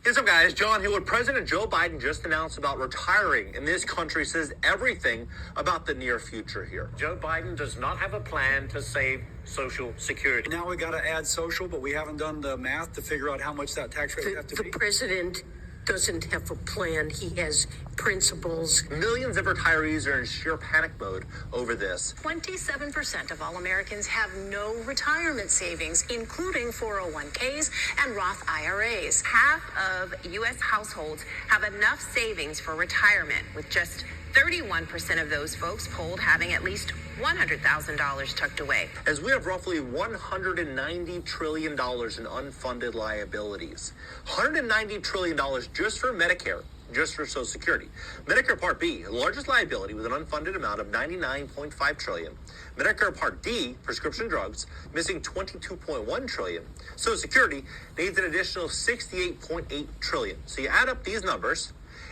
What's up, guys? John here. What President Joe Biden just announced about retiring in this country says everything about the near future here. Joe Biden does not have a plan to save Social Security. Now we got to add social, but we haven't done the math to figure out how much that tax rate would have to be. The president doesn't have a plan. He has principles. Millions of retirees are in sheer panic mode over this. 27% of all Americans have no retirement savings, including 401ks and Roth IRAs. Half of U.S. households have enough savings for retirement, with just 31% of those folks polled having at least $100,000 tucked away. As we have roughly $190 trillion in unfunded liabilities. $190 trillion just for Medicare, just for Social Security. Medicare Part B, the largest liability with an unfunded amount of $99.5 trillion. Medicare Part D, prescription drugs, missing $22.1 trillion. Social Security needs an additional $68.8 trillion. So you add up these numbers,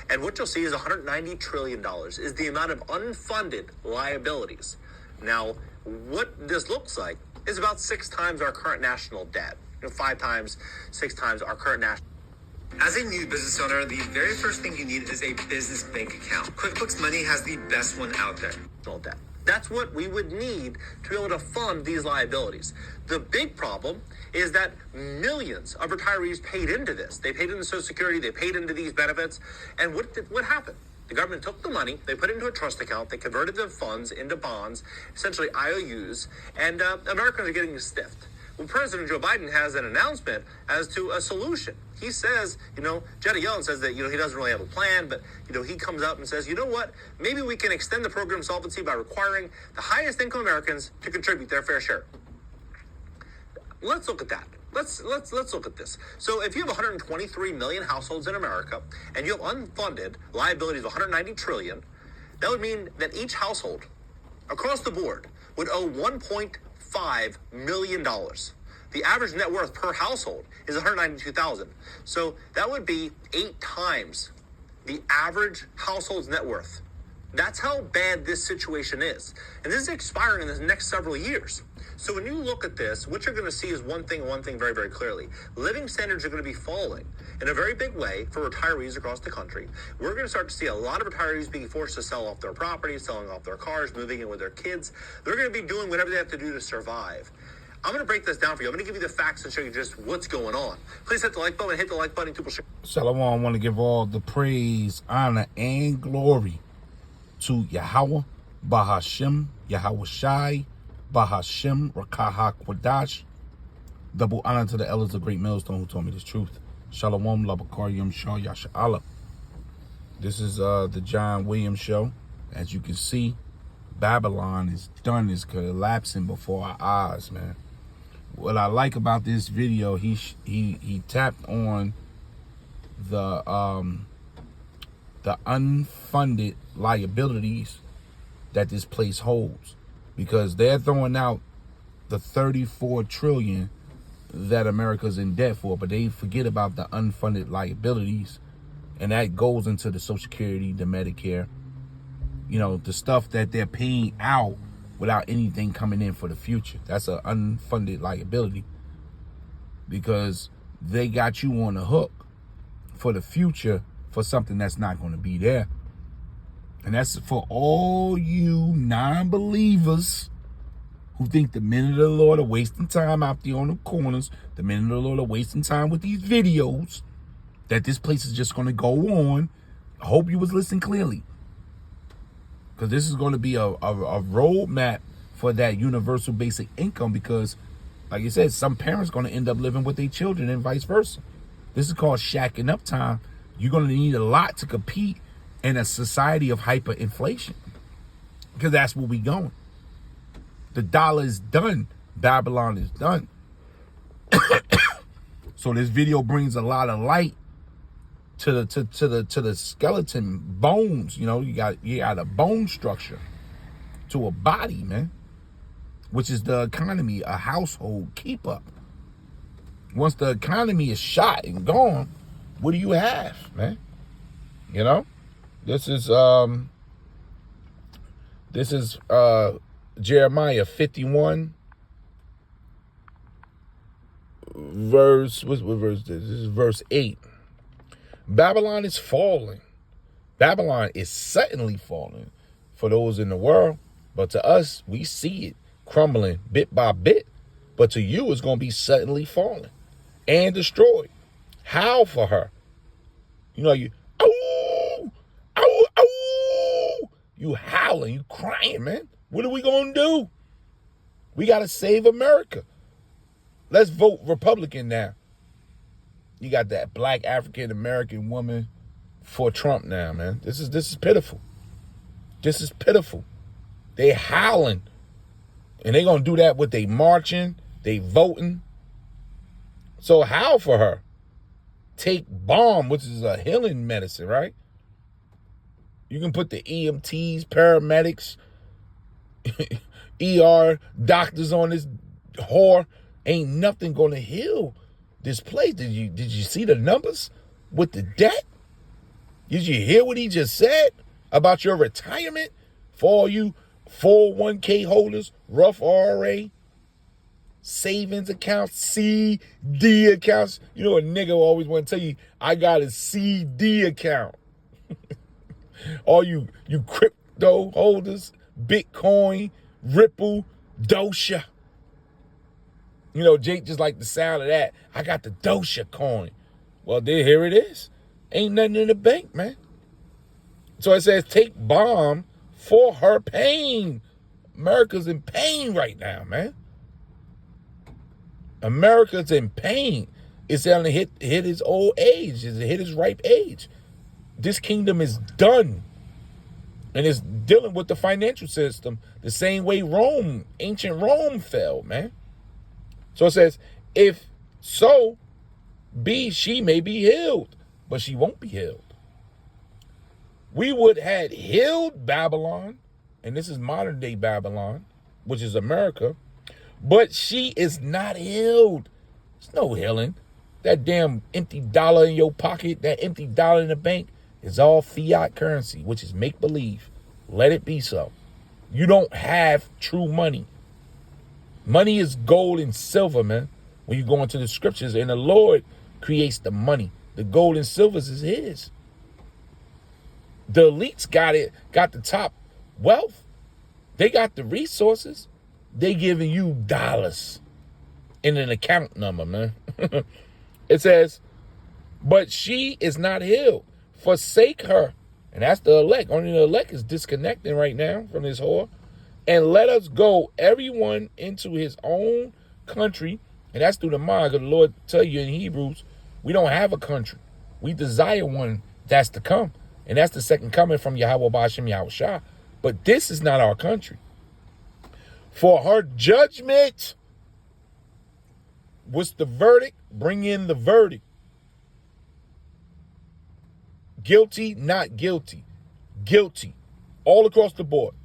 and what you'll see is $190 trillion is the amount of unfunded liabilities. Now, what this looks like is about 6 times our current national debt. 5 times, 6 times our current national. As a new business owner, the very first thing you need is a business bank account. QuickBooks Money has the best one out there. Debt. That's what we would need to be able to fund these liabilities. The big problem is that millions of retirees paid into this. They paid into Social Security, they paid into these benefits, and what happened? The government took the money, they put it into a trust account, they converted the funds into bonds, essentially IOUs, and Americans are getting stiffed. Well, President Joe Biden has an announcement as to a solution. He says, Janet Yellen says that, he doesn't really have a plan, but, he comes up and says, you know what, maybe we can extend the program solvency by requiring the highest income Americans to contribute their fair share. Let's look at that. Let's look at this. So if you have 123 million households in America and you have unfunded liabilities of 190 trillion, that would mean that each household across the board would owe $1.5 million. The average net worth per household is $192,000. So that would be 8 times the average household's net worth. That's how bad this situation is. And this is expiring in the next several years. So when you look at this, what you're going to see is one thing very, very clearly. Living standards are going to be falling in a very big way for retirees across the country. We're going to start to see a lot of retirees being forced to sell off their properties, selling off their cars, moving in with their kids. They're going to be doing whatever they have to do to survive. I'm going to break this down for you. I'm going to give you the facts and show you just what's going on. Please hit the like button, hit the like button. Shalom. I want to give all the praise, honor, and glory to Yahweh, Bahashem, Yahweh Shai, Bahashem, Rakaha Kwadash. Double honor to the elders of Great Millstone who told me this truth. Shalom, Labakarium, Shah, Yasha Allah. This is the John Williams Show. As you can see, Babylon is done, is collapsing before our eyes, man. What I like about this video, he tapped on the unfunded liabilities that this place holds, because they're throwing out the 34 trillion that America's in debt for, but they forget about the unfunded liabilities, and that goes into the Social Security, the Medicare, the stuff that they're paying out without anything coming in for the future. That's an unfunded liability, because they got you on the hook for the future for something that's not going to be there. And that's for all you non-believers who think the men of the Lord are wasting time out there on the corners, the men of the Lord are wasting time with these videos, that this place is just going to go on. I hope you was listening clearly, because this is going to be a roadmap for that universal basic income, because, like I said, some parents are going to end up living with their children and vice versa. This is called shacking up time. You're going to need a lot to compete in a society of hyperinflation, because that's where we going. The dollar is done. Babylon is done. So this video brings a lot of light to the skeleton bones. You got a bone structure to a body, man, which is the economy, a household keep up. Once the economy is shot and gone, what do you have, man? This is Jeremiah 51 verse, what verse is this? This is verse 8. Babylon is falling. Babylon is suddenly falling for those in the world. But to us, we see it crumbling bit by bit. But to you, it's going to be suddenly falling and destroyed. Howl for her. You know, you, oh, oh, oh. You howling, you crying, man. What are we going to do? We got to save America. Let's vote Republican now. You got that black African-American woman for Trump now, man. This is pitiful. This is pitiful. They howling. And they going to do that with they marching, they voting. So howl for her. Take balm, which is a healing medicine, right? You can put the EMTs, paramedics, ER doctors on this whore. Ain't nothing gonna heal this place. Did you see the numbers with the debt? Did you hear what he just said about your retirement for all you 401k holders, Roth IRA, savings accounts, CD accounts? You know, a nigga always want to tell you, I got a CD account. All you crypto holders, Bitcoin, Ripple, Doja. You know, Jake just like the sound of that. I got the Doja coin. Well, there, here it is. Ain't nothing in the bank, man. So it says, take balm for her pain. America's in pain right now, man. America's in pain. It's going to hit his old age. It's hit his ripe age. This kingdom is done. And it's dealing with the financial system the same way Rome, ancient Rome fell, man. So it says, if so be she may be healed, but she won't be healed. We would have healed Babylon, and this is modern day Babylon, which is America, but she is not healed. There's no healing. That damn empty dollar in your pocket, that empty dollar in the bank is all fiat currency, which is make-believe. Let it be so. You don't have true money. Money is gold and silver, man. When you go into the scriptures, and the Lord creates the money. The gold and silver is his. The elites got the top wealth. They got the resources. They giving you dollars in an account number, man. It says, but she is not healed. Forsake her. And that's the elect. Only the elect is disconnecting right now from this whore. And let us go, everyone, into his own country. And that's through the mind. Because the Lord tell you in Hebrews, we don't have a country. We desire one that's to come. And that's the second coming from Yahweh Ba'ashem Yahweh Shah. But this is not our country. For her judgment, what's the verdict? Bring in the verdict. Guilty, not guilty. Guilty. All across the board.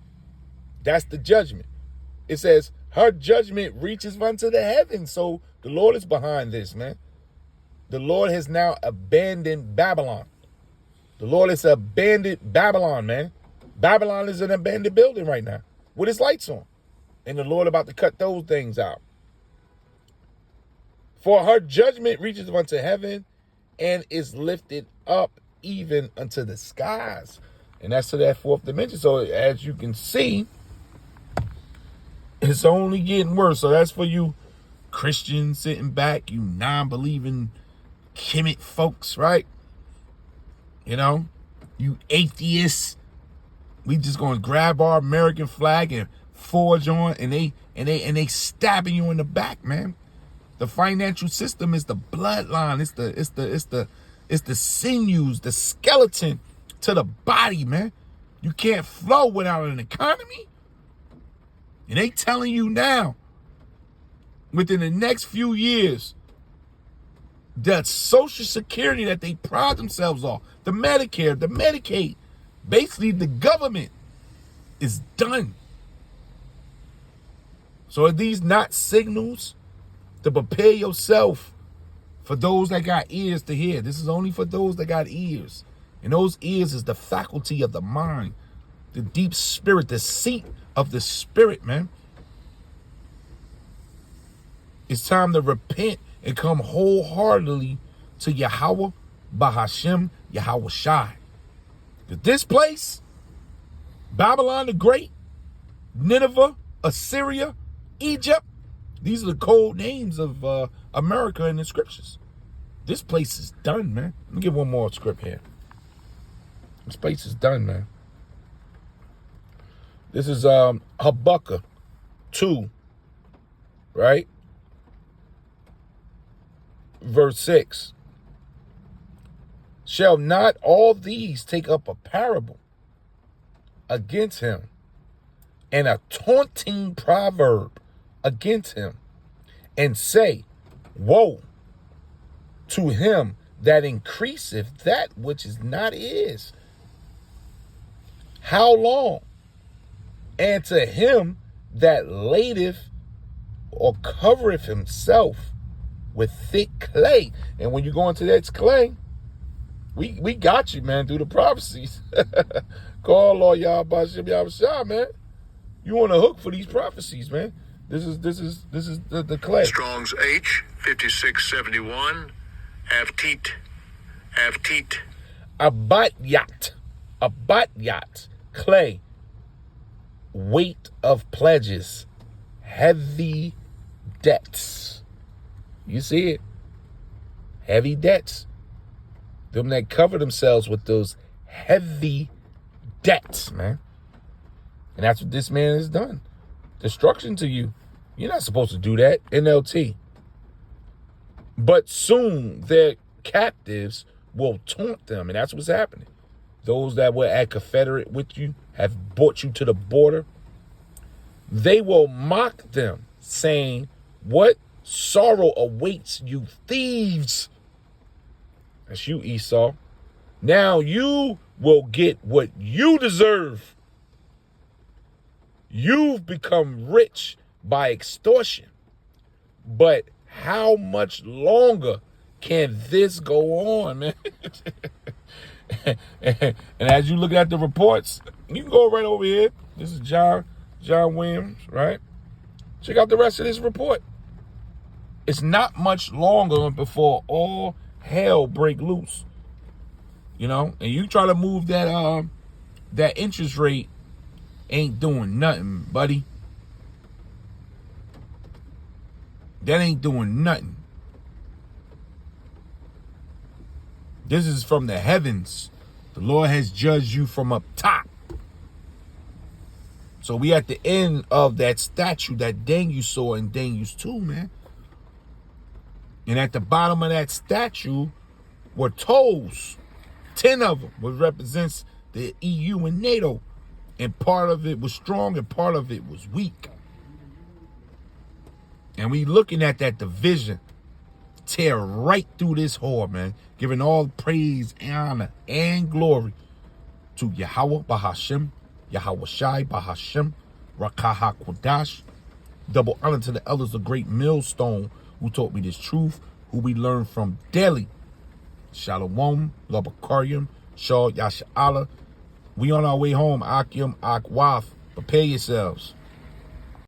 That's the judgment. It says, her judgment reaches unto the heavens. So the Lord is behind this, man. The Lord has now abandoned Babylon. The Lord has abandoned Babylon, man. Babylon is an abandoned building right now with its lights on. And the Lord about to cut those things out. For her judgment reaches unto heaven and is lifted up even unto the skies. And that's to that fourth dimension. So as you can see, it's only getting worse. So that's for you Christians sitting back, you non-believing Kemet folks, right? You know, you atheists. We just gonna grab our American flag and forge on, and they stabbing you in the back, man. The financial system is the bloodline. It's the sinews, the skeleton to the body, man. You can't flow without an economy. And they telling you now, within the next few years, that Social Security that they pride themselves on, the Medicare, the Medicaid, basically the government is done. So are these not signals to prepare yourself for those that got ears to hear? This is only for those that got ears. And those ears is the faculty of the mind, the deep spirit, the seat of the spirit, man. It's time to repent and come wholeheartedly to Yahweh Bahashem Yahweh Shai. This place, Babylon the Great, Nineveh, Assyria, Egypt, these are the code names of America in the scriptures. This place is done, man. Let me give one more script here. This place is done, man. This is Habakkuk 2, right? Verse 6. Shall not all these take up a parable against him, and a taunting proverb against him, and say, woe to him that increaseth that which is not his? How long? And to him that ladeth or covereth himself with thick clay. And when you go into that clay, we got you, man, through the prophecies. Call Lord Yahweh Shah, man. You on a hook for these prophecies, man. This is the clay. Strong's H 5671. Avtit. Abatyat, clay, weight of pledges, heavy debts. You see it? Heavy debts. Them that cover themselves with those heavy debts, man. And that's what this man has done. Destruction to you. You're not supposed to do that. NLT. But soon their captives will taunt them. And that's what's happening. Those that were at Confederate with you, have brought you to the border. They will mock them, saying, what sorrow awaits you thieves? That's you, Esau. Now you will get what you deserve. You've become rich by extortion. But how much longer can this go on, man? And as you look at the reports, you can go right over here. This is John Williams, right? Check out the rest of this report. It's not much longer before all hell break loose. You know, and you try to move that that interest rate, ain't doing nothing, buddy. That ain't doing nothing. This is from the heavens. The Lord has judged you from up top. So we at the end of that statue that Daniel saw in Daniel 2, man. And at the bottom of that statue were toes. 10 of them, which represents the EU and NATO. And part of it was strong and part of it was weak. And we looking at that division tear right through this whore, man. Giving all praise, honor, and glory to Yahweh Bahashem, Yahweh Shai Bahashem, Rakaha Kodash. Double honor to the elders of Great Millstone who taught me this truth, who we learn from daily. Shalom, Labakarium, Shah Yasha Allah. We on our way home, Akim, Akwaf. Prepare yourselves.